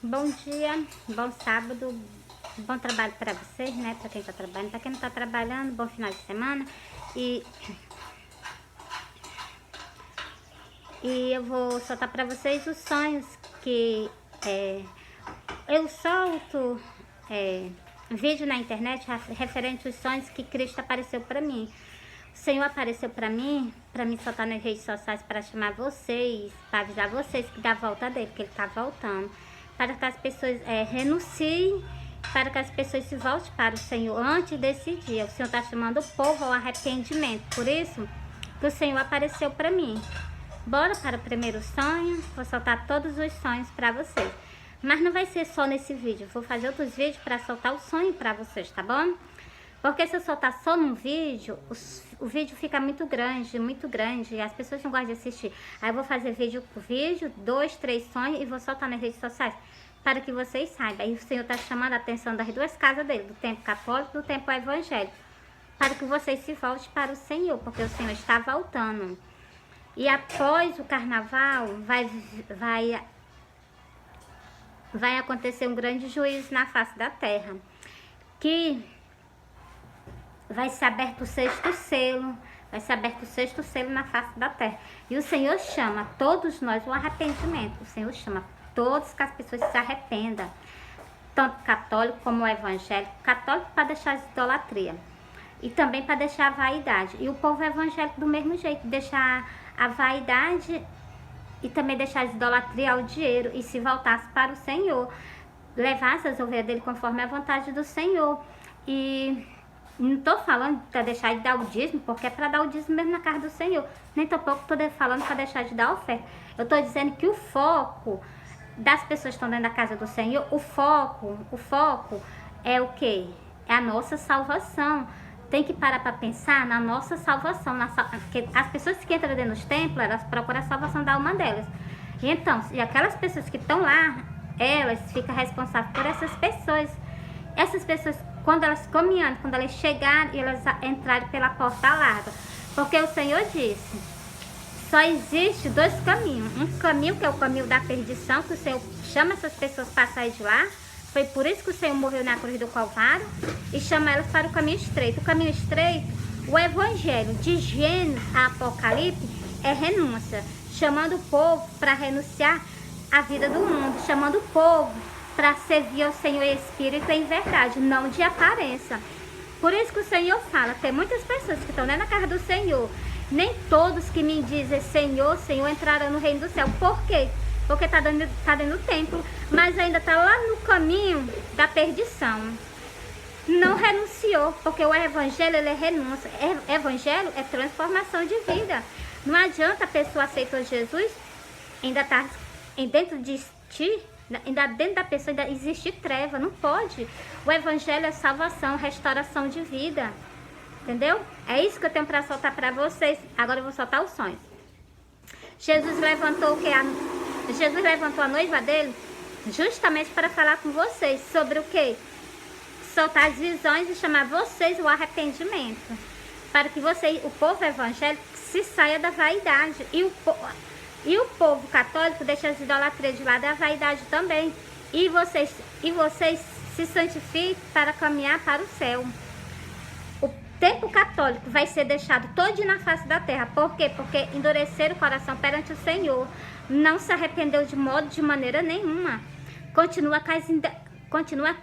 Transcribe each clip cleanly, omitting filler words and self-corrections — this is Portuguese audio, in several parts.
Bom dia, bom sábado, bom trabalho para vocês, né? Para quem tá trabalhando, para quem não tá trabalhando, bom final de semana. E, eu vou soltar para vocês os sonhos que eu solto vídeo na internet referente aos sonhos que Cristo apareceu para mim. O Senhor apareceu para mim soltar nas redes sociais para chamar vocês, para avisar vocês que dá volta dele, que ele tá voltando, para que as pessoas renunciem, para que as pessoas se voltem para o Senhor antes desse dia. O Senhor está chamando o povo ao arrependimento, por isso que o Senhor apareceu para mim. Bora para o primeiro sonho, vou soltar todos os sonhos para vocês. Mas não vai ser só nesse vídeo, vou fazer outros vídeos para soltar o sonho para vocês, tá bom? Porque se eu soltar só num vídeo, o vídeo fica muito grande, e as pessoas não gostam de assistir. Aí eu vou fazer vídeo por vídeo, 2, 3 sonhos e vou soltar nas redes sociais, para que vocês saibam. Aí o Senhor está chamando a atenção das duas casas dele, do tempo católico e do tempo evangélico, para que vocês se voltem para o Senhor, porque o Senhor está voltando. E após o carnaval, vai acontecer um grande juízo na face da terra, que vai ser aberto o sexto selo, na face da terra. E o Senhor chama todos nós ao arrependimento. O Senhor chama todos que as pessoas se arrependam, tanto católico como evangélico. Católico para deixar a idolatria e também para deixar a vaidade. E o povo evangélico do mesmo jeito, deixar a vaidade e também deixar a idolatria ao dinheiro e se voltasse para o Senhor, levasse as ovelhas dele conforme a vontade do Senhor. E não estou falando para deixar de dar o dízimo, porque é para dar o dízimo mesmo na casa do Senhor. Nem tampouco estou falando para deixar de dar a oferta. Eu estou dizendo que o foco das pessoas que estão dentro da casa do Senhor, o foco é o quê? É a nossa salvação. Tem que parar para pensar na nossa salvação. Porque as pessoas que entram dentro dos templos, elas procuram a salvação da alma delas. E então, e aquelas pessoas que estão lá, elas ficam responsáveis por essas pessoas. Essas pessoas, quando elas caminhando, quando elas chegarem e elas entrarem pela porta larga. Porque o Senhor disse, só existe 2 caminhos. Um caminho que é o caminho da perdição, que o Senhor chama essas pessoas para sair de lá. Foi por isso que o Senhor morreu na cruz do Calvário e chama elas para o caminho estreito. O caminho estreito, o evangelho de Gênesis a Apocalipse é renúncia, chamando o povo para renunciar à vida do mundo, chamando o povo para servir ao Senhor Espírito em verdade, não de aparência. Por isso que o Senhor fala, tem muitas pessoas que estão na casa do Senhor, nem todos que me dizem Senhor, Senhor entrarão no reino do céu. Por quê? Porque está dentro do templo, mas ainda está lá no caminho da perdição. Não renunciou, porque o evangelho ele é renúncia. Evangelho é transformação de vida. Não adianta a pessoa aceitar Jesus, ainda está dentro de ti, ainda dentro da pessoa ainda existe treva, não pode. O evangelho é salvação, restauração de vida. Entendeu? É isso que eu tenho para soltar para vocês. Agora eu vou soltar os sonhos. Jesus levantou o que? Jesus levantou a noiva dele justamente para falar com vocês sobre o que? Soltar as visões e chamar vocês ao arrependimento. Para que vocês, o povo evangélico, se saia da vaidade. E o povo católico deixa as idolatrias de lado e a vaidade também. E vocês se santifiquem para caminhar para o céu. O tempo católico vai ser deixado todo na face da terra. Por quê? Porque endureceram o coração perante o Senhor. Não se arrependeu de maneira nenhuma. Continua com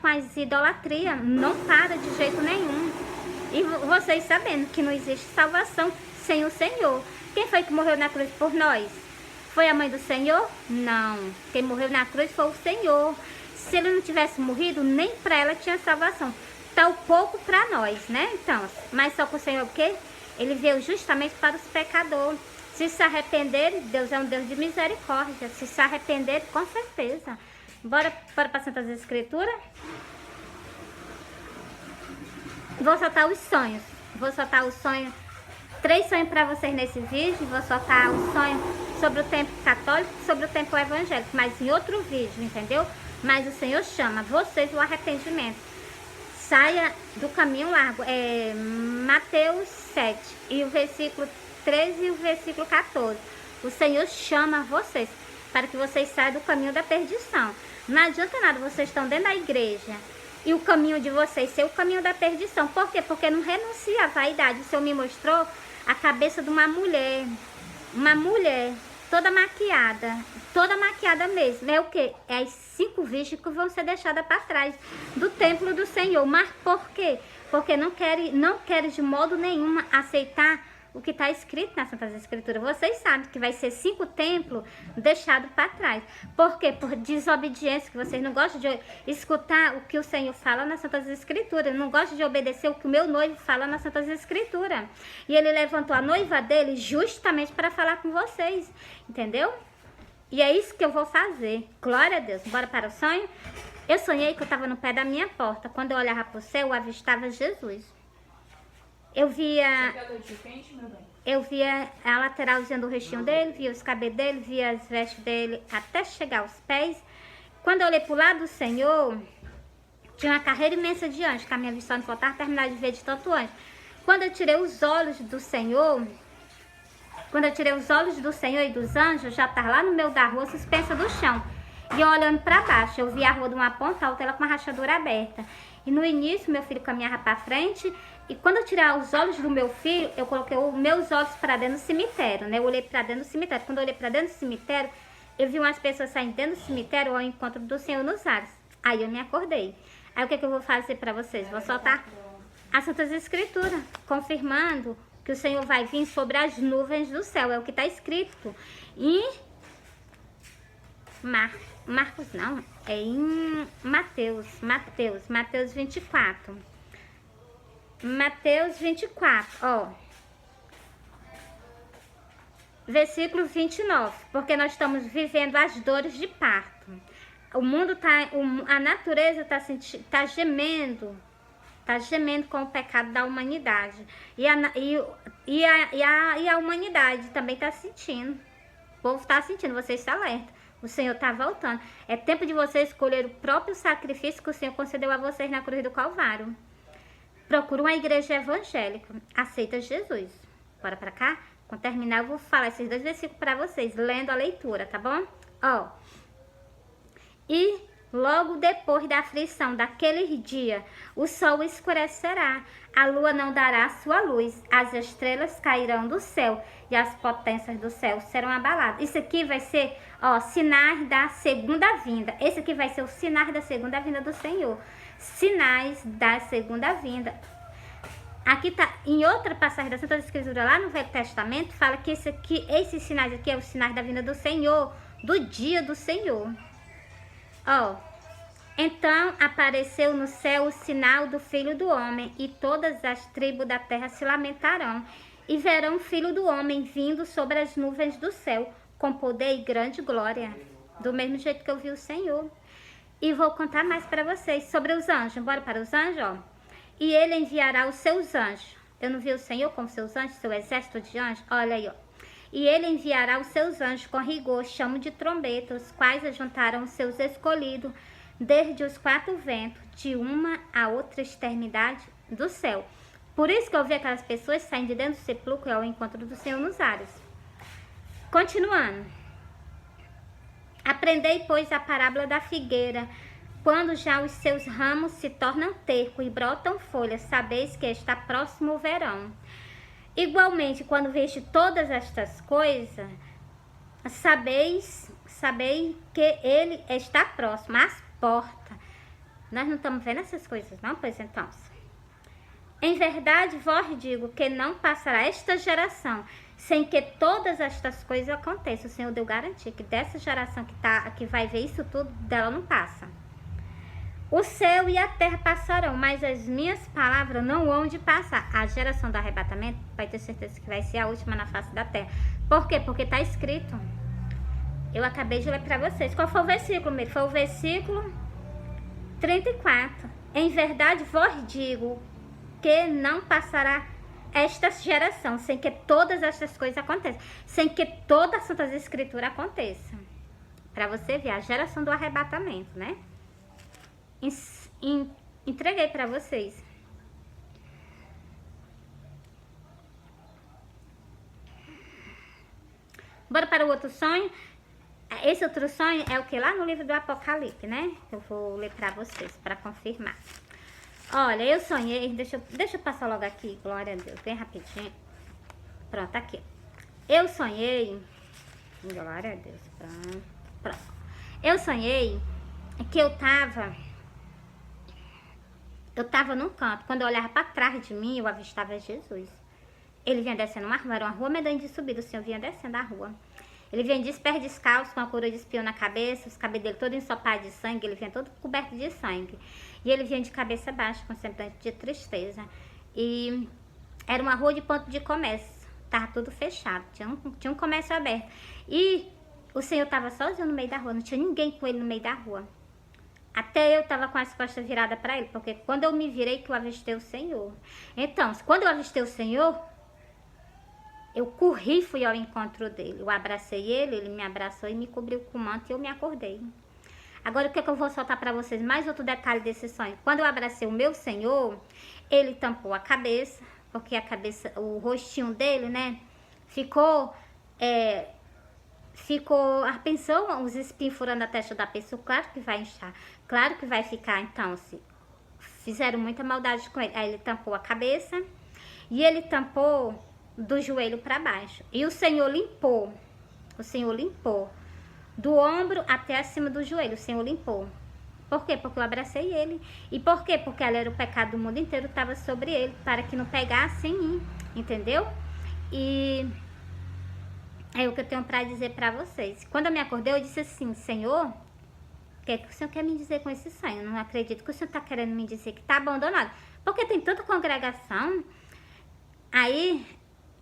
as idolatrias. Não para de jeito nenhum. E vocês sabendo que não existe salvação sem o Senhor. Quem foi que morreu na cruz por nós? Foi a mãe do Senhor? Não. Quem morreu na cruz foi o Senhor. Se ele não tivesse morrido, nem para ela tinha salvação. Tão pouco para nós, né? Então, mas só que o Senhor, o quê? Ele veio justamente para os pecadores. Se arrependerem, Deus é um Deus de misericórdia. Se arrependerem, com certeza. Bora para a Santas Escrituras? Vou soltar os sonhos. 3 sonhos para vocês nesse vídeo. Vou soltar os sonhos sobre o tempo católico e sobre o tempo evangélico, mas em outro vídeo, entendeu? Mas o Senhor chama vocês ao arrependimento. Saia do caminho largo. Mateus 7 e o versículo 13 e o versículo 14. O Senhor chama vocês. para que vocês saiam do caminho da perdição. Não adianta nada, vocês estão dentro da igreja e o caminho de vocês ser o caminho da perdição. Por quê? Porque não renuncia à vaidade. O Senhor me mostrou a cabeça de uma mulher toda maquiada mesmo. É o quê? É as 5 virgens que vão ser deixadas para trás do templo do Senhor. Mas por quê? Porque não querem de modo nenhum aceitar o que está escrito nas Santas Escrituras. Vocês sabem que vai ser 5 templos deixados para trás. Por quê? Por desobediência, que vocês não gostam de escutar o que o Senhor fala nas Santas Escrituras. Não gostam de obedecer o que o meu noivo fala nas Santas Escrituras. E ele levantou a noiva dele justamente para falar com vocês. Entendeu? E é isso que eu vou fazer. Glória a Deus. Bora para o sonho? Eu sonhei que eu estava no pé da minha porta. Quando eu olhava para o céu, eu avistava Jesus. Eu via a lateralzinha do rostinho dele, via os cabelos dele, via as vestes dele até chegar aos pés. Quando eu olhei para o lado do Senhor, tinha uma carreira imensa de anjos, que a minha visão não faltava terminar de ver de tanto anjo. Quando eu tirei os olhos do Senhor, e dos anjos, já estava lá no meio da rua, suspensa do chão. E eu olhando para baixo, eu vi a rua de uma ponta a outra, ela com uma rachadura aberta. E no início, meu filho caminhava para frente. E quando eu tirei os olhos do meu filho, eu coloquei os meus olhos para dentro do cemitério, né? Eu olhei para dentro do cemitério. Quando eu olhei para dentro do cemitério, eu vi umas pessoas saindo dentro do cemitério ao encontro do Senhor nos ares. Aí eu me acordei. Aí o que eu vou fazer para vocês? Vou soltar as Santas Escrituras, confirmando que o Senhor vai vir sobre as nuvens do céu. É o que está escrito em Marcos não, é em Mateus 24. Mateus 24, ó. Versículo 29. Porque nós estamos vivendo as dores de parto. O mundo a natureza tá gemendo com o pecado da humanidade. E a humanidade também está sentindo. O povo está sentindo, vocês estão alerta. O Senhor está voltando. É tempo de vocês escolher o próprio sacrifício que o Senhor concedeu a vocês na cruz do Calvário. Procura uma igreja evangélica. Aceita Jesus. Bora pra cá? Quando terminar, eu vou falar esses 2 versículos para vocês, lendo a leitura, tá bom? Ó. E logo depois da aflição daquele dia, o sol escurecerá, a lua não dará sua luz, as estrelas cairão do céu e as potências do céu serão abaladas. Isso aqui vai ser, ó, sinais da segunda vinda. Esse aqui vai ser o sinais da segunda vinda do Senhor. Sinais da segunda vinda. Aqui tá, em outra passagem da Santa Escritura, lá no Velho Testamento, fala que esses sinais aqui é os sinais da vinda do Senhor, do dia do Senhor. Ó, então apareceu no céu o sinal do Filho do Homem, e todas as tribos da terra se lamentarão, e verão o Filho do Homem vindo sobre as nuvens do céu, com poder e grande glória, do mesmo jeito que eu vi o Senhor. E vou contar mais para vocês sobre os anjos. Bora para os anjos, ó. E ele enviará os seus anjos. Eu não vi o Senhor com seus anjos, seu exército de anjos? Olha aí, ó. E ele enviará os seus anjos com rigor, chamo de trombeta, os quais ajuntarão os seus escolhidos, desde os 4 ventos, de uma a outra extremidade do céu. Por isso que eu vi aquelas pessoas saindo de dentro do sepulcro ao encontro do Senhor nos ares. Continuando. Aprendei, pois, a parábola da figueira. Quando já os seus ramos se tornam tercos e brotam folhas, sabeis que está próximo o verão. Igualmente, quando vejo todas estas coisas, sabeis que ele está próximo, às portas. Nós não estamos vendo essas coisas, não? Pois então. Em verdade, vos digo que não passará esta geração sem que todas estas coisas aconteçam. O Senhor deu garantia que dessa geração que vai ver isso tudo, dela não passa. O céu e a terra passarão, mas as minhas palavras não vão de passar. A geração do arrebatamento vai ter certeza que vai ser a última na face da terra. Por quê? Porque está escrito. Eu acabei de ler para vocês. Qual foi o versículo mesmo? Foi o versículo 34. Em verdade vos digo que não passará esta geração sem que todas estas coisas aconteçam. Sem que toda a Santa Escritura aconteça. Para você ver a geração do arrebatamento, né? Entreguei para vocês. Bora para o outro sonho. Esse outro sonho é o que? Lá no livro do Apocalipse, né? Eu vou ler pra vocês, pra confirmar. Olha, eu sonhei, deixa eu passar logo aqui, glória a Deus, bem rapidinho. Pronto, aqui. Eu sonhei, glória a Deus, pronto. Eu sonhei que eu tava num canto, quando eu olhava pra trás de mim, eu avistava Jesus. Ele vinha descendo uma rua, era uma rua medonha de subida, o Senhor vinha descendo a rua. Ele vinha de pés descalços, com a coroa de espinho na cabeça, os cabelos dele todo ensopado de sangue, ele vinha todo coberto de sangue. E ele vinha de cabeça baixa, com semblante de tristeza. E era uma rua de ponto de comércio, tava tudo fechado, tinha um comércio aberto. E o Senhor tava sozinho no meio da rua, não tinha ninguém com ele no meio da rua. Até eu tava com as costas viradas para ele, porque quando eu me virei que eu avistei o Senhor. Então, quando eu avistei o Senhor, eu corri e fui ao encontro dele. Eu abracei ele, ele me abraçou e me cobriu com o manto e eu me acordei. Agora, o que eu vou soltar para vocês? Mais outro detalhe desse sonho. Quando eu abracei o meu Senhor, ele tampou a cabeça, porque a cabeça, o rostinho dele, né, ficou, pensou os espinhos furando a testa da pessoa, claro que vai inchar, claro que vai ficar, então, se fizeram muita maldade com ele. Aí ele tampou a cabeça e ele tampou do joelho para baixo. E o Senhor limpou do ombro até acima do joelho, o Senhor limpou. Por quê? Porque eu abracei ele. E por quê? Porque ela era o pecado do mundo inteiro, estava sobre ele, para que não pegasse em mim, entendeu? E é o que eu tenho para dizer para vocês. Quando eu me acordei, eu disse assim: Senhor, o que o Senhor quer me dizer com esse sonho? Eu não acredito que o Senhor está querendo me dizer que está abandonado, porque tem tanta congregação. Aí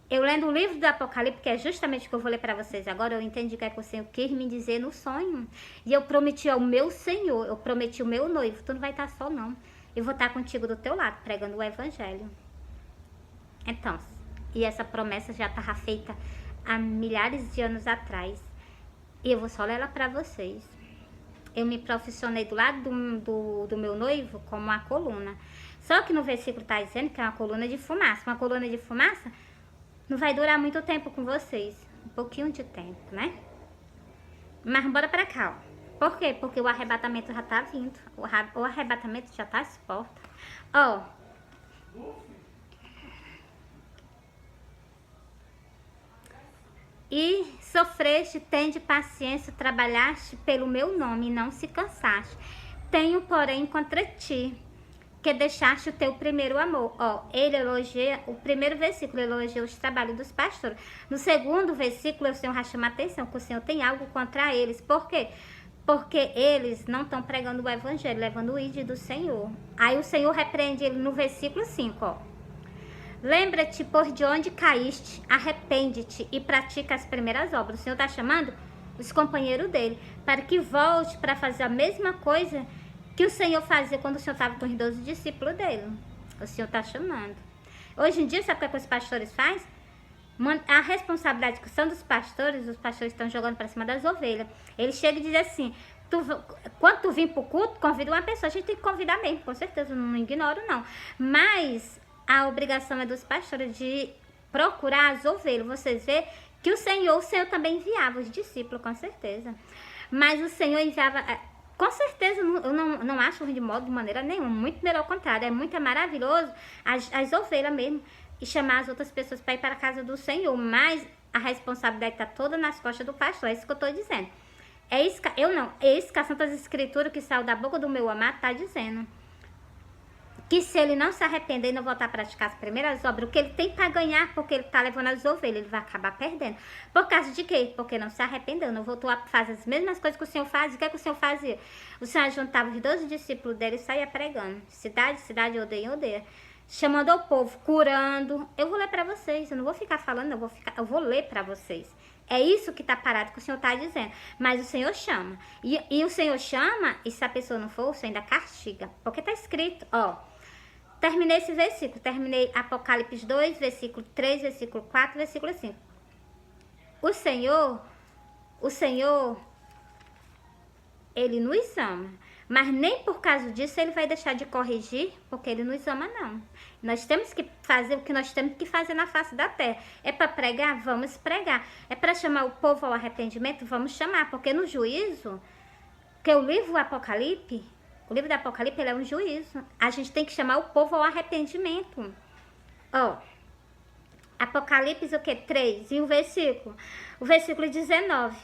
eu lendo o livro do Apocalipse, que é justamente o que eu vou ler para vocês agora, eu entendi o que é que o Senhor quis me dizer no sonho. E eu prometi ao meu Senhor, eu prometi ao meu noivo: tu não vai estar só não. Eu vou estar contigo do teu lado, pregando o evangelho. Então, e essa promessa já estava feita há milhares de anos atrás. E eu vou só ler ela para vocês. Eu me profissionei do lado do meu noivo como uma coluna. Só que no versículo está dizendo que é uma coluna de fumaça. Uma coluna de fumaça não vai durar muito tempo com vocês. Um pouquinho de tempo, né? Mas bora pra cá, ó. Por quê? Porque o arrebatamento já tá vindo. O arrebatamento já tá às portas. Ó. E sofreste, tende paciência, trabalhaste pelo meu nome e não se cansaste. Tenho, porém, contra ti, que deixaste o teu primeiro amor. Ó, ele elogia, o primeiro versículo elogia os trabalhos dos pastores. No segundo versículo, o Senhor já chama a atenção que o Senhor tem algo contra eles. Por quê? Porque eles não estão pregando o evangelho, levando o ID do Senhor. Aí o Senhor repreende ele no versículo 5, ó. Lembra-te por de onde caíste, arrepende-te e pratica as primeiras obras. O Senhor está chamando os companheiros dele para que volte para fazer a mesma coisa que o Senhor fazia quando o Senhor estava com os 12 discípulos dele. O Senhor está chamando. Hoje em dia, sabe o que os pastores fazem? A responsabilidade que são dos pastores, os pastores estão jogando para cima das ovelhas. Eles chegam e dizem assim: quando tu vir para o culto, convida uma pessoa. A gente tem que convidar mesmo, com certeza, não ignoro não. Mas a obrigação é dos pastores de procurar as ovelhas. Vocês vê que o Senhor também enviava os discípulos, com certeza. Mas o Senhor enviava... Com certeza, eu não acho ruim de modo, de maneira nenhuma. Muito pelo contrário, é muito maravilhoso as ovelhas mesmo. E chamar as outras pessoas para ir para a casa do Senhor. Mas a responsabilidade está toda nas costas do pastor. É isso que eu estou dizendo. É isso que as Santas Escrituras que saiu da boca do meu amado está dizendo. Que se ele não se arrepender e não voltar a praticar as primeiras obras, o que ele tem para ganhar, porque ele está levando as ovelhas, ele vai acabar perdendo. Por causa de quê? Porque não se arrependeu, não voltou a fazer as mesmas coisas que o Senhor fazia. O que é que o Senhor fazia? O Senhor juntava os 12 discípulos dele e saía pregando. Cidade, aldeia. Chamando ao povo, curando. Eu vou ler para vocês, eu não vou ficar falando, eu vou ler para vocês. É isso que está parado, que o Senhor está dizendo. Mas o Senhor chama. E o Senhor chama, e se a pessoa não for, o Senhor ainda castiga. Porque está escrito, ó. Terminei esse versículo, terminei Apocalipse 2, versículo 3, versículo 4, versículo 5. O Senhor, Ele nos ama, Mas nem por causa disso ele vai deixar de corrigir, porque ele nos ama, não. Nós temos que fazer o que nós temos que fazer na face da terra. É para pregar? Vamos pregar. É para chamar o povo ao arrependimento? Vamos chamar, porque no juízo, que o livro do Apocalipse, ele é um juízo. A gente tem que chamar o povo ao arrependimento. Ó, Apocalipse o que? 3, e o versículo 19.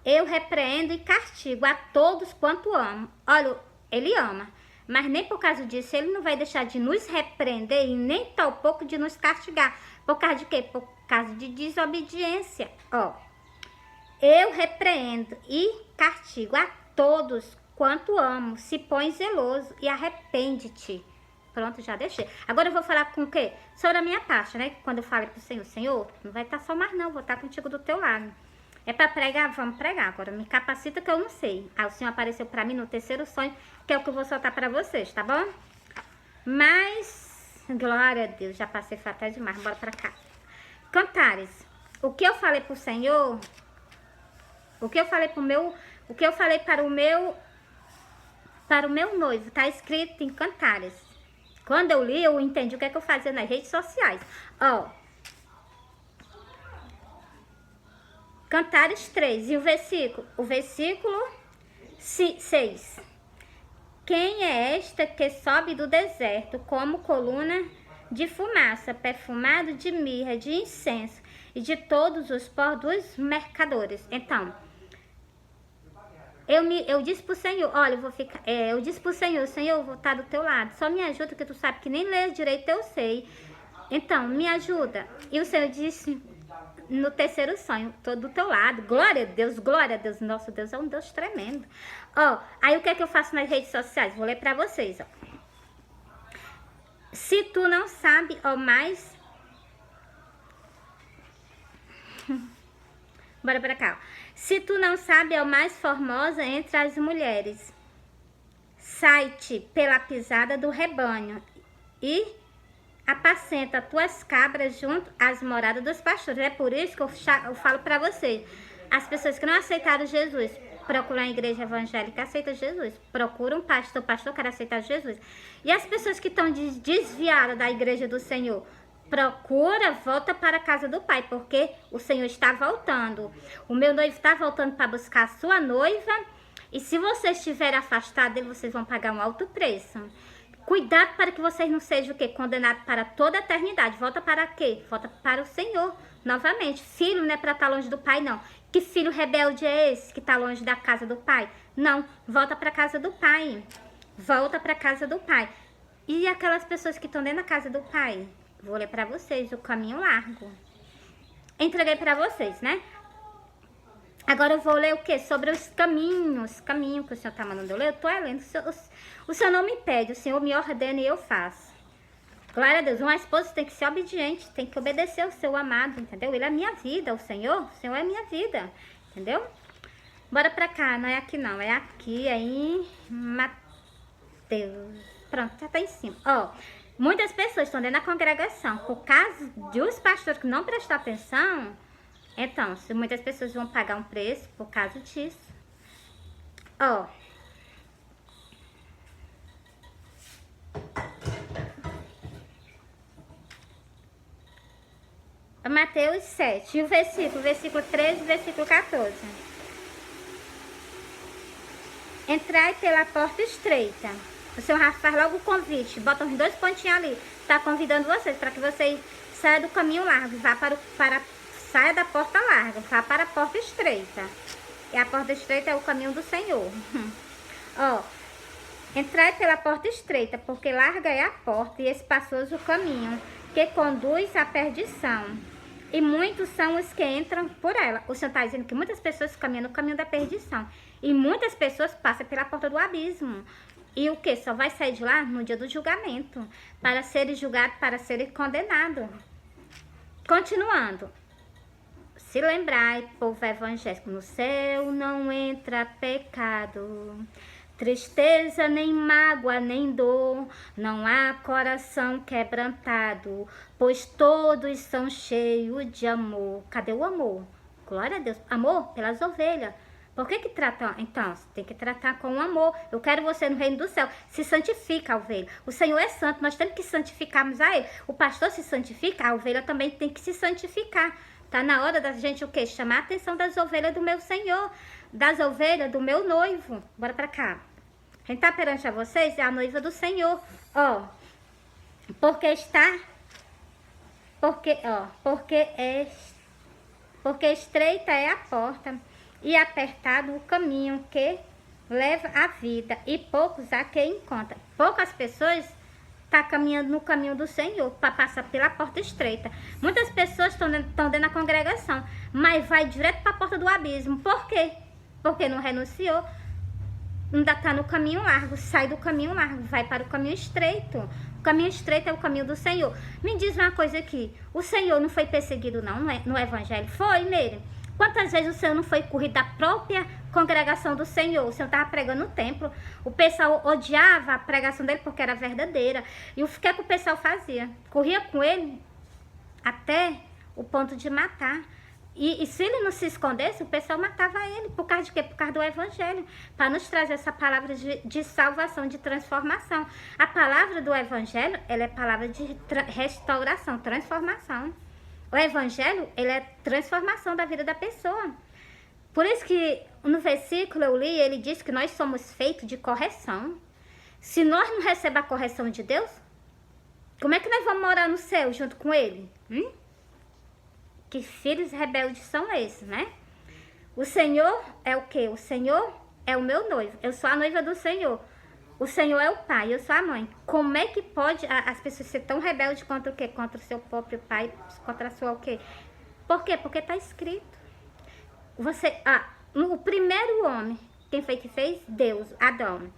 Eu repreendo e castigo a todos quanto amo. Olha, ele ama, mas nem por causa disso ele não vai deixar de nos repreender e nem tão pouco de nos castigar. Por causa de quê? Por causa de desobediência. Ó, eu repreendo e castigo a todos quanto amo. Se põe zeloso e arrepende-te. Pronto, já deixei. Agora eu vou falar com o quê? Sobre a minha parte, né? Quando eu falei pro Senhor, Senhor, não vai estar só mais não, vou estar contigo do teu lado. É para pregar? Vamos pregar. Agora me capacita que eu não sei. Aí o Senhor apareceu para mim no terceiro sonho, que é o que eu vou soltar para vocês, tá bom? Mas, glória a Deus, já passei fatal demais, bora para cá. Cantares, o que eu falei pro Senhor, o que eu falei para o meu noivo, tá escrito em Cantares. Quando eu li, eu entendi o que é que eu fazia nas redes sociais. Ó, Cantares 3, e o versículo 6. Quem é esta que sobe do deserto como coluna de fumaça, perfumado de mirra, de incenso e de todos os pós dos mercadores? Então, eu disse pro Senhor, olha, eu disse pro Senhor, Senhor, eu vou estar do teu lado, só me ajuda, que tu sabe que nem ler direito eu sei. Então, me ajuda. E o Senhor disse no terceiro sonho, tô do teu lado, glória a Deus, nosso Deus é um Deus tremendo. Ó, aí o que é que eu faço nas redes sociais? Vou ler pra vocês, ó. Se tu não sabe, ó, mais... Bora pra cá, ó. Se tu não sabe, é o mais formosa entre as mulheres. Sai-te pela pisada do rebanho e apacenta tuas cabras junto às moradas dos pastores. É por isso que eu falo para vocês. As pessoas que não aceitaram Jesus, procuram a igreja evangélica, aceita Jesus. Procura um pastor, quer aceitar Jesus. E as pessoas que estão desviadas da igreja do Senhor, volta para a casa do Pai, porque o Senhor está voltando. O meu noivo está voltando para buscar a sua noiva. E se vocês estiverem afastados dele, vocês vão pagar um alto preço. Cuidado para que vocês não sejam o quê? Condenados para toda a eternidade. Volta para quê? Volta para o Senhor, novamente. Filho não é para estar longe do Pai, não. Que filho rebelde é esse que está longe da casa do Pai? Não, volta para a casa do Pai. Volta para a casa do Pai. E aquelas pessoas que estão dentro da casa do Pai? Vou ler para vocês o caminho largo. Entreguei para vocês, né? Agora eu vou ler o quê? Sobre os caminhos que o Senhor está mandando eu ler. Eu estou lendo. O Senhor não me pede, o Senhor me ordena e eu faço. Glória a Deus. Uma esposa tem que ser obediente, tem que obedecer ao seu amado, entendeu? Ele é a minha vida, o Senhor é a minha vida, entendeu? Bora pra cá, não é aqui não, é aqui, é em Mateus. Pronto, já tá em cima. Ó, muitas pessoas estão dentro da congregação, por causa de os pastores que não prestam atenção. Então, muitas pessoas vão pagar um preço por causa disso. Ó. Mateus 7, e o versículo 13 e versículo 14. Entrai pela porta estreita. O Senhor faz logo o convite, bota uns 2 pontinhos ali. Está convidando vocês para que vocês saiam do caminho largo, vá saia da porta larga, vá para a porta estreita. E a porta estreita é o caminho do Senhor. Ó, entrai pela porta estreita, porque larga é a porta e espaçoso o caminho que conduz à perdição. E muitos são os que entram por ela. O Senhor está dizendo que muitas pessoas caminham no caminho da perdição. E muitas pessoas passam pela porta do abismo. E o que? Só vai sair de lá no dia do julgamento. Para serem julgados, para serem condenados. Continuando. Se lembrai, povo evangélico, no céu não entra pecado. Tristeza, nem mágoa, nem dor, não há coração quebrantado, pois todos são cheios de amor. Cadê o amor? Glória a Deus. Amor pelas ovelhas, Por que trata? Então, você tem que tratar com amor. Eu quero você no reino do céu. Se santifica a ovelha. O Senhor é santo, nós temos que santificarmos a Ele. O pastor se santifica, a ovelha também tem que se santificar. Tá na hora da gente o quê? Chamar a atenção das ovelhas do meu Senhor, das ovelhas do meu noivo. Bora pra cá. Quem tá perante a vocês é a noiva do Senhor. Ó, porque estreita é a porta e apertado o caminho que leva à vida, e poucos há que encontram. Poucas pessoas estão caminhando no caminho do Senhor para passar pela porta estreita. Muitas pessoas estão dentro da congregação, mas vai direto para a porta do abismo. Por quê? Porque não renunciou. Ainda está no caminho largo, sai do caminho largo, vai para o caminho estreito. O caminho estreito é o caminho do Senhor. Me diz uma coisa aqui, o Senhor não foi perseguido não no Evangelho? Foi, Meire? Quantas vezes o Senhor não foi corrido da própria congregação do Senhor? O Senhor estava pregando no templo, o pessoal odiava a pregação dele porque era verdadeira. E o que é que o pessoal fazia? Corria com ele até o ponto de matar. E se ele não se escondesse, o pessoal matava ele. Por causa de quê? Por causa do Evangelho. Para nos trazer essa palavra de salvação, de transformação. A palavra do Evangelho, ela é palavra de restauração, transformação. O Evangelho, ele é transformação da vida da pessoa. Por isso que no versículo eu li, ele diz que nós somos feitos de correção. Se nós não recebemos a correção de Deus, como é que nós vamos morar no céu junto com ele? Que filhos rebeldes são esses, né? O Senhor é o quê? O Senhor é o meu noivo. Eu sou a noiva do Senhor. O Senhor é o pai, eu sou a mãe. Como é que pode as pessoas ser tão rebeldes contra o quê? Contra o seu próprio pai, contra a sua o quê? Por quê? Porque está escrito. O primeiro homem, quem foi que fez? Deus, Adão.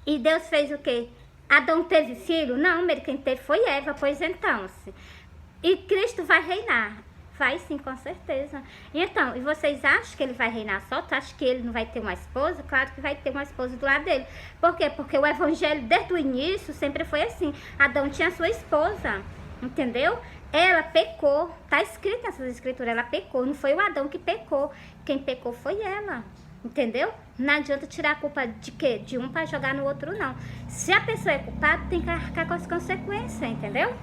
E Deus fez o quê? Adão teve filho? Não, quem teve foi Eva, pois então. E Cristo vai reinar. Vai sim, com certeza. Então, e vocês acham que ele vai reinar só? Tu acha que ele não vai ter uma esposa? Claro que vai ter uma esposa do lado dele. Por quê? Porque o Evangelho, desde o início, sempre foi assim. Adão tinha sua esposa, entendeu? Ela pecou. Tá escrito nessas escrituras, ela pecou. Não foi o Adão que pecou. Quem pecou foi ela, entendeu? Não adianta tirar a culpa de quê? De um para jogar no outro, não. Se a pessoa é culpada, tem que arcar com as consequências, entendeu?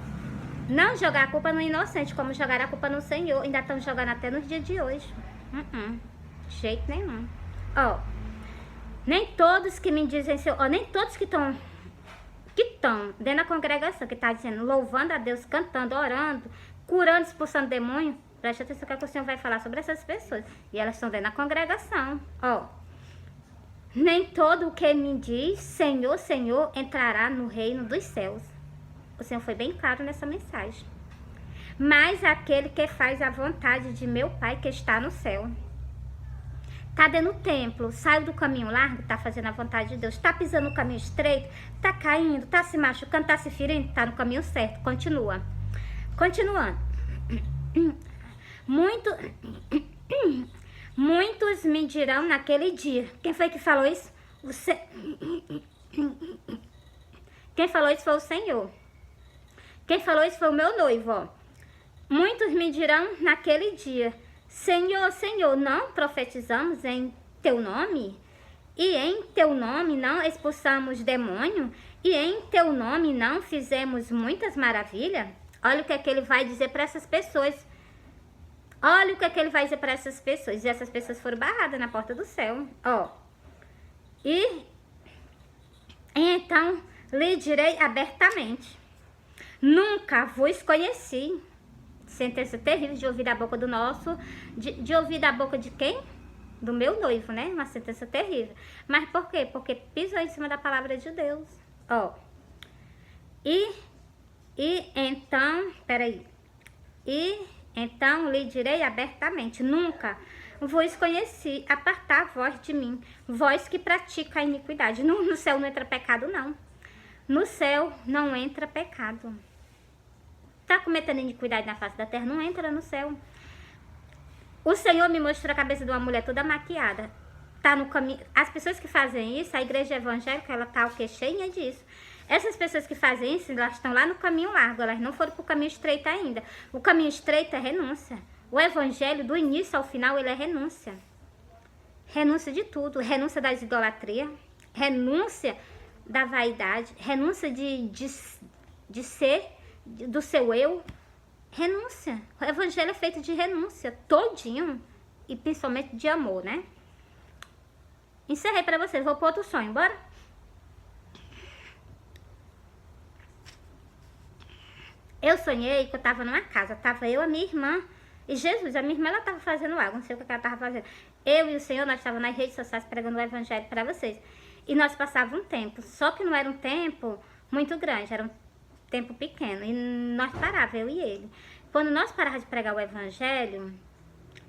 Não jogar a culpa no inocente, como jogar a culpa no Senhor. Ainda estão jogando até nos dias de hoje. De jeito nenhum. Nem todos que me dizem, nem todos que estão dentro da congregação, que está dizendo, louvando a Deus, cantando, orando, curando, expulsando demônio. Preste atenção que o Senhor vai falar sobre essas pessoas. E elas estão dentro da congregação. Nem todo o que me diz, Senhor, Senhor, entrará no reino dos céus. O Senhor foi bem claro nessa mensagem. Mas aquele que faz a vontade de meu Pai que está no céu. Tá dentro do templo, saiu do caminho largo, tá fazendo a vontade de Deus. Tá pisando no caminho estreito, tá caindo, tá se machucando, tá se ferindo, tá no caminho certo. Continua. Continuando. Muitos me dirão naquele dia. Quem foi que falou isso? Quem falou isso foi o Senhor. Quem falou isso foi o meu noivo, Muitos me dirão naquele dia, Senhor, Senhor, não profetizamos em teu nome? E em teu nome não expulsamos demônio? E em teu nome não fizemos muitas maravilhas? Olha o que é que ele vai dizer para essas pessoas. Olha o que é que ele vai dizer para essas pessoas. E essas pessoas foram barradas na porta do céu. E então lhe direi abertamente. Nunca vos conheci. Sentença terrível de ouvir da boca do nosso... De ouvir da boca de quem? Do meu noivo, né? Uma sentença terrível. Mas por quê? Porque pisou em cima da palavra de Deus. E então... Peraí. E então lhe direi abertamente. Nunca vos conheci. Apartar vós de mim. Vós que pratica a iniquidade. No céu não entra pecado, não. No céu não entra pecado. Tá cometendo iniquidade na face da terra, não entra no céu. O Senhor me mostrou a cabeça de uma mulher toda maquiada. Tá no caminho. As pessoas que fazem isso, a igreja evangélica, ela tá o quê? Cheia disso. Essas pessoas que fazem isso, elas estão lá no caminho largo, elas não foram pro caminho estreito ainda. O caminho estreito é renúncia. O evangelho, do início ao final, ele é renúncia. renúncia de tudo, renúncia das idolatrias, renúncia da vaidade, renúncia de ser, do seu eu, renúncia. O evangelho é feito de renúncia, todinho, e principalmente de amor, né? Encerrei pra vocês, vou pro outro sonho, bora? Eu sonhei que eu tava numa casa, tava eu, a minha irmã e Jesus. A minha irmã, ela tava fazendo algo, não sei o que ela tava fazendo. Eu e o Senhor, nós estávamos nas redes sociais pregando o evangelho pra vocês. E nós passávamos um tempo, só que não era um tempo muito grande, era um tempo pequeno. E nós parávamos, eu e ele. Quando nós parávamos de pregar o evangelho,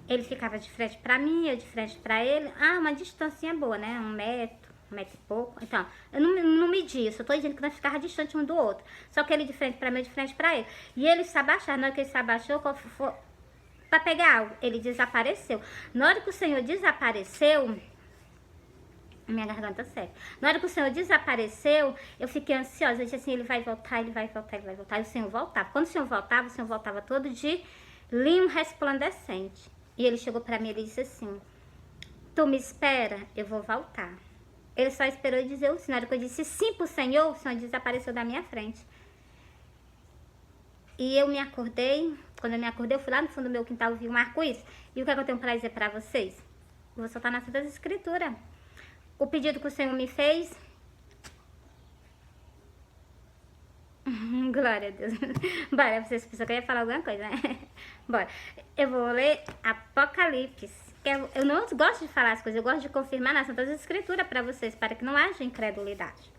ele ficava de frente pra mim, eu de frente pra ele. Ah, uma distância boa, né? 1 metro e pouco. Então, eu não medi isso. Eu tô dizendo que nós ficávamos distantes um do outro. Só que ele de frente pra mim, eu de frente pra ele. E ele se abaixava. Na hora que ele se abaixou, pra pegar algo, ele desapareceu. Na hora que o Senhor desapareceu, minha garganta seca. Na hora que o Senhor desapareceu, eu fiquei ansiosa. Eu disse assim, ele vai voltar, ele vai voltar, ele vai voltar. E o Senhor voltava. Quando o Senhor voltava todo de linho resplandecente. E ele chegou pra mim e disse assim, tu me espera, eu vou voltar. Ele só esperou e dizer o sim. Na hora que eu disse sim pro Senhor, o Senhor desapareceu da minha frente. E eu me acordei. Quando eu me acordei, eu fui lá no fundo do meu quintal, vi um arco-íris. E o que é que eu tenho pra dizer pra vocês? Eu vou soltar nas Santas Escrituras. O pedido que o Senhor me fez... Glória a Deus. Bora, vocês pensam que eu ia falar alguma coisa, né? Bora. Eu vou ler Apocalipse. Eu não gosto de falar as coisas, eu gosto de confirmar nas Santas Escrituras para vocês, para que não haja incredulidade.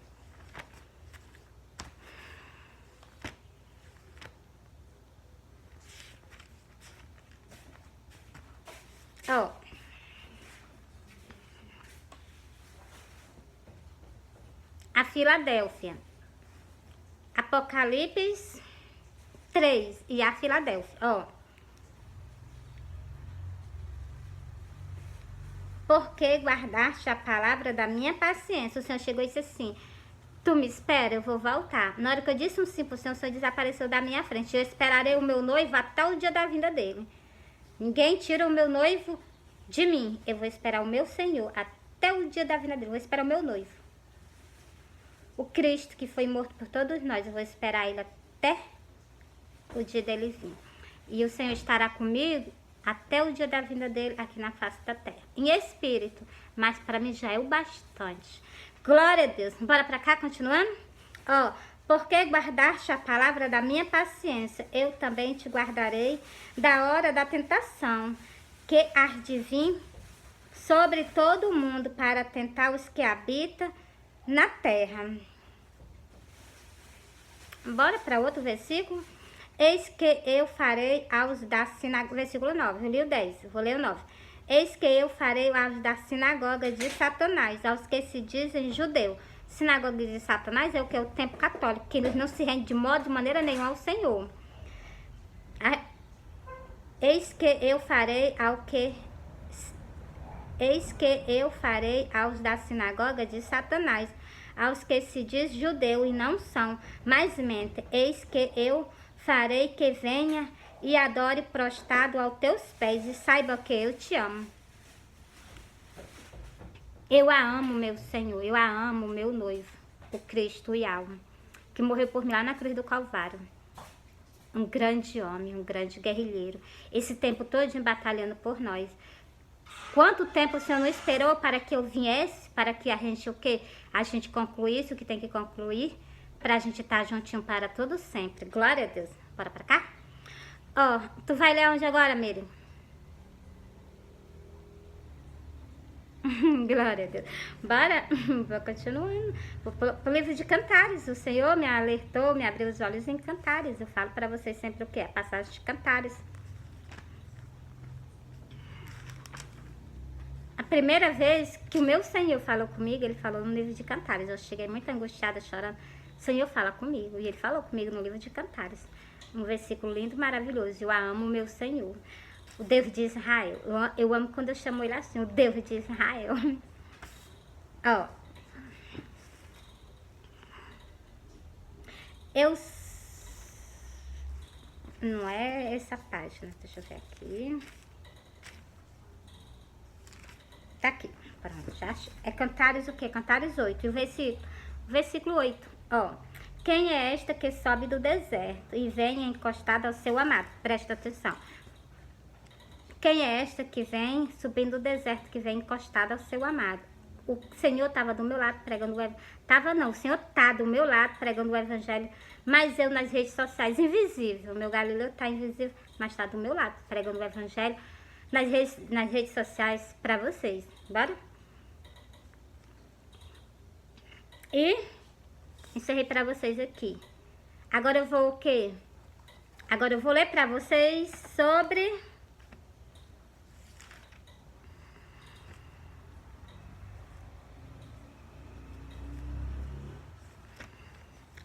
Ó. A Filadélfia. Apocalipse 3 e a Filadélfia. Ó. Porque guardaste a palavra da minha paciência. O Senhor chegou e disse assim, tu me espera, eu vou voltar. Na hora que eu disse um sim pro Senhor, o Senhor desapareceu da minha frente. Eu esperarei o meu noivo até o dia da vinda dele. Ninguém tira o meu noivo de mim. Eu vou esperar o meu Senhor até o dia da vinda dele. Eu vou esperar o meu noivo. O Cristo que foi morto por todos nós. Eu vou esperar ele até o dia dele vir. E o Senhor estará comigo até o dia da vinda dele aqui na face da terra. Em espírito, mas para mim já é o bastante. Glória a Deus. Bora pra cá, continuando? Ó, porque guardaste a palavra da minha paciência, eu também te guardarei da hora da tentação, que há de vir sobre todo o mundo para tentar os que habitam na terra. Bora para outro versículo? Eis que eu farei aos da sinagoga, versículo 9, eu li o 10, vou ler o 9. Eis que eu farei aos da sinagoga de Satanás, aos que se dizem judeu. Sinagoga de Satanás é o que? É o templo católico, que eles não se rendem de modo, de maneira nenhuma ao Senhor. Eis que eu farei aos da sinagoga de Satanás, aos que se diz judeu e não são, mas mente. Eis que eu farei que venha e adore prostrado aos teus pés e saiba que eu te amo. Eu a amo, meu Senhor, eu a amo, meu noivo, o Cristo e alma, que morreu por mim lá na cruz do Calvário. Um grande homem, um grande guerrilheiro. Esse tempo todo batalhando por nós. Quanto tempo o Senhor não esperou para que eu viesse, para que a gente, o quê? A gente concluísse o que tem que concluir, para a gente estar juntinho para todo sempre. Glória a Deus. Bora pra cá? Ó, tu vai ler onde agora, Miriam? Glória a Deus. Bora, vou continuando. Vou pro livro de Cantares. O Senhor me alertou, me abriu os olhos em Cantares. Eu falo para vocês sempre o que é passagem de Cantares. A primeira vez que o meu Senhor falou comigo, ele falou no livro de Cantares. Eu cheguei muito angustiada, chorando. O Senhor fala comigo. E ele falou comigo no livro de Cantares. Um versículo lindo, maravilhoso. Eu amo o meu Senhor. O Deus de Israel. Eu amo quando eu chamo ele assim. O Deus de Israel. Ó. Não é essa página. Deixa eu ver aqui. Tá aqui. Pronto, já achei. É Cantares o quê? Cantares 8. E o versículo 8. Ó. Quem é esta que sobe do deserto e vem encostada ao seu amado? Presta atenção. Quem é esta que vem subindo do deserto, que vem encostada ao seu amado? O Senhor estava do meu lado pregando o evangelho. Tava não, o Senhor está do meu lado pregando o evangelho. Mas eu nas redes sociais, invisível. Meu Galileu está invisível, mas está do meu lado pregando o evangelho nas redes sociais para vocês. Bora? E encerrei para vocês aqui. Agora eu vou o quê? Agora eu vou ler para vocês sobre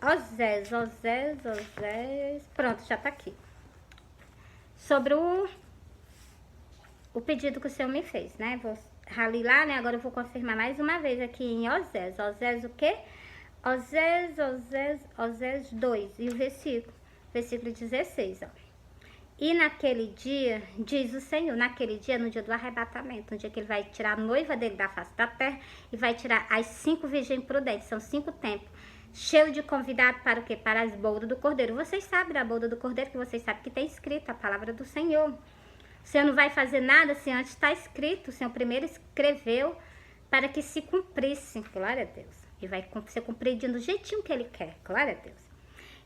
Osés. Pronto, já tá aqui. Sobre o pedido que o Senhor me fez, né? Vou rali lá, né? Agora eu vou confirmar mais uma vez aqui em Osés. Osés o quê? Osés 2. E o versículo 16, ó. E naquele dia, diz o Senhor, naquele dia, no dia do arrebatamento, no dia que ele vai tirar a noiva dele da face da terra e vai tirar as 5 virgens prudentes, são 5 tempos, cheio de convidado para o quê? Para as bodas do Cordeiro. Vocês sabem da boda do Cordeiro, que vocês sabem que tem escrito a palavra do Senhor. O Senhor não vai fazer nada se antes está escrito. O Senhor primeiro escreveu para que se cumprisse. Glória a Deus. E vai ser cumprido do jeitinho que Ele quer. Glória a Deus.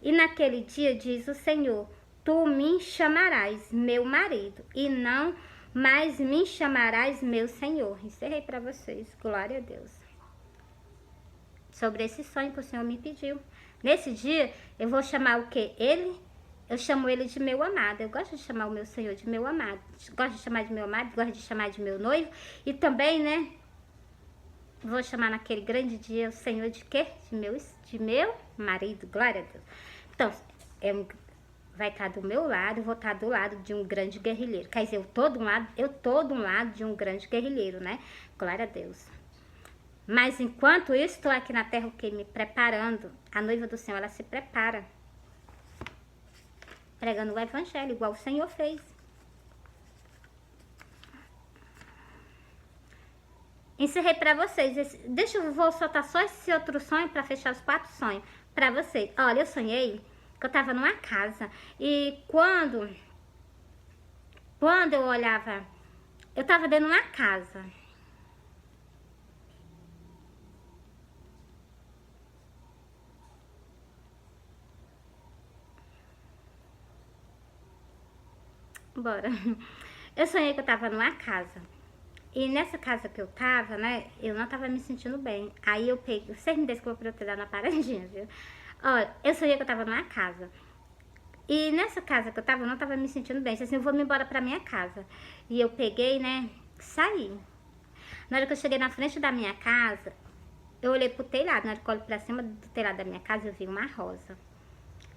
E naquele dia, diz o Senhor, tu me chamarás meu marido e não mais me chamarás meu Senhor. Encerrei para vocês. Glória a Deus. Sobre esse sonho que o Senhor me pediu. Nesse dia, eu vou chamar o quê? Eu chamo ele de meu amado. Eu gosto de chamar o meu Senhor de meu amado. Gosto de chamar de meu amado, gosto de chamar de meu noivo. E também, né, vou chamar naquele grande dia o Senhor de quê? De meu marido. Glória a Deus. Então, vai estar do meu lado, eu vou estar do lado de um grande guerrilheiro. Quer dizer, eu tô de um lado de um grande guerrilheiro, né? Glória a Deus. Mas enquanto eu estou aqui na terra, o que? Me preparando. A noiva do Senhor, ela se prepara. Pregando o evangelho, igual o Senhor fez. Encerrei para vocês. Vou soltar só esse outro sonho para fechar os 4 sonhos para vocês. Olha, eu sonhei que eu tava numa casa. E quando eu olhava, eu tava dentro de uma casa. Bora. Eu sonhei que eu tava numa casa. E nessa casa que eu tava, né, eu não tava me sentindo bem. Aí eu peguei, vocês me desculpem por eu ter dado na paredinha, viu? Olha, eu sonhei que eu tava numa casa. E nessa casa que eu tava, eu não tava me sentindo bem. Assim, eu vou me embora pra minha casa. E eu peguei, né, saí. Na hora que eu cheguei na frente da minha casa, eu olhei pro telhado. Na hora que eu olho pra cima do telhado da minha casa, eu vi uma rosa.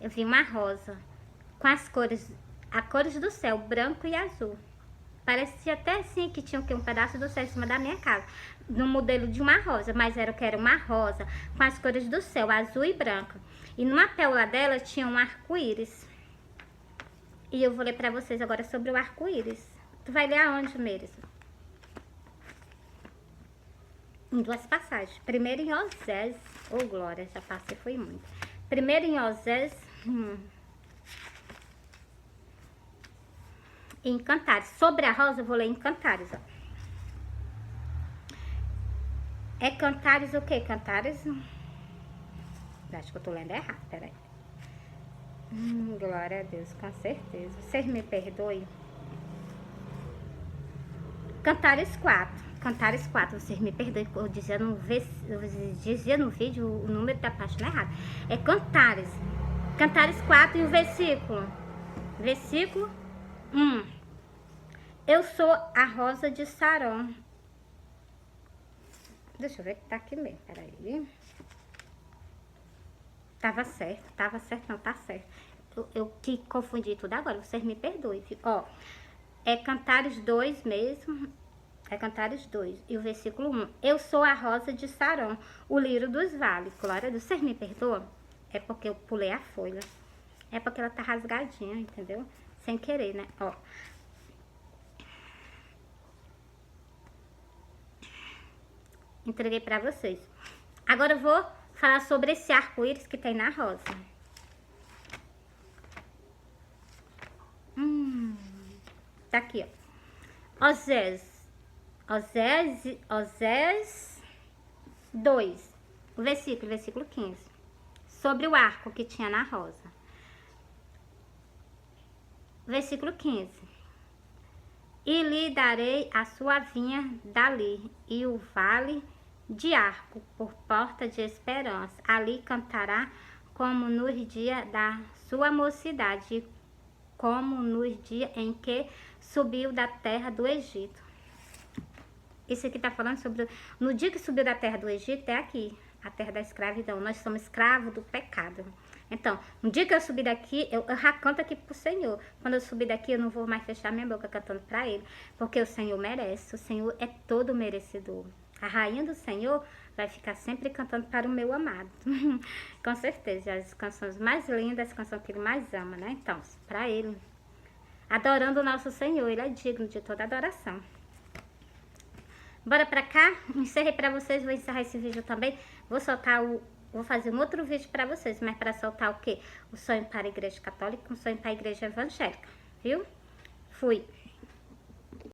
Eu vi uma rosa com as cores do céu, branco e azul. Parecia até assim que tinha um pedaço do céu em cima da minha casa, no modelo de uma rosa, mas era uma rosa com as cores do céu, azul e branco. E numa pérola dela tinha um arco-íris. E eu vou ler pra vocês agora sobre o arco-íris. Tu vai ler aonde, Meires? Em 2 passagens. Primeiro em Osés. Oh, glória, já passei, foi muito. Primeiro em Osés. Em Cantares. Sobre a rosa, eu vou ler em Cantares, ó. É Cantares o quê? Cantares... Acho que eu tô lendo errado, peraí. Glória a Deus, com certeza. Vocês me perdoem. Cantares 4. Cantares 4, vocês me perdoem. Eu dizia no vídeo o número da página errado. É Cantares. Cantares 4 e o versículo. Versículo 1. Eu sou a rosa de Saron. Deixa eu ver que tá aqui mesmo, peraí. Tava certo, não, tá certo. Eu que confundi tudo agora, vocês me perdoem, viu? Ó, é Cantares 2 mesmo, é Cantares 2, e o versículo 1. Eu sou a rosa de Saron, o lírio dos vales. Glória a Deus, vocês me perdoam? É porque eu pulei a folha. É porque ela tá rasgadinha, entendeu? Sem querer, né? Ó. Entreguei pra vocês. Agora eu vou falar sobre esse arco-íris que tem na rosa. Tá aqui, ó. Osés 2, o versículo 15. Sobre o arco que tinha na rosa. Versículo 15. E lhe darei a sua vinha dali, e o vale de arco, por porta de esperança. Ali cantará como nos dias da sua mocidade, como nos dias em que subiu da terra do Egito. Isso aqui tá falando sobre... No dia que subiu da terra do Egito, é aqui, a terra da escravidão. Nós somos escravos do pecado. Então, no dia que eu subir daqui, eu já canto aqui pro Senhor. Quando eu subir daqui, eu não vou mais fechar minha boca cantando pra Ele. Porque o Senhor merece, o Senhor é todo merecedor. A rainha do Senhor vai ficar sempre cantando para o meu amado. Com certeza, as canções mais lindas, as canções que Ele mais ama, né? Então, pra Ele. Adorando o nosso Senhor, Ele é digno de toda adoração. Bora pra cá, encerrei pra vocês, vou encerrar esse vídeo também. Vou fazer um outro vídeo pra vocês, mas para soltar o quê? O sonho para a igreja católica, um sonho para a igreja evangélica, viu? Fui!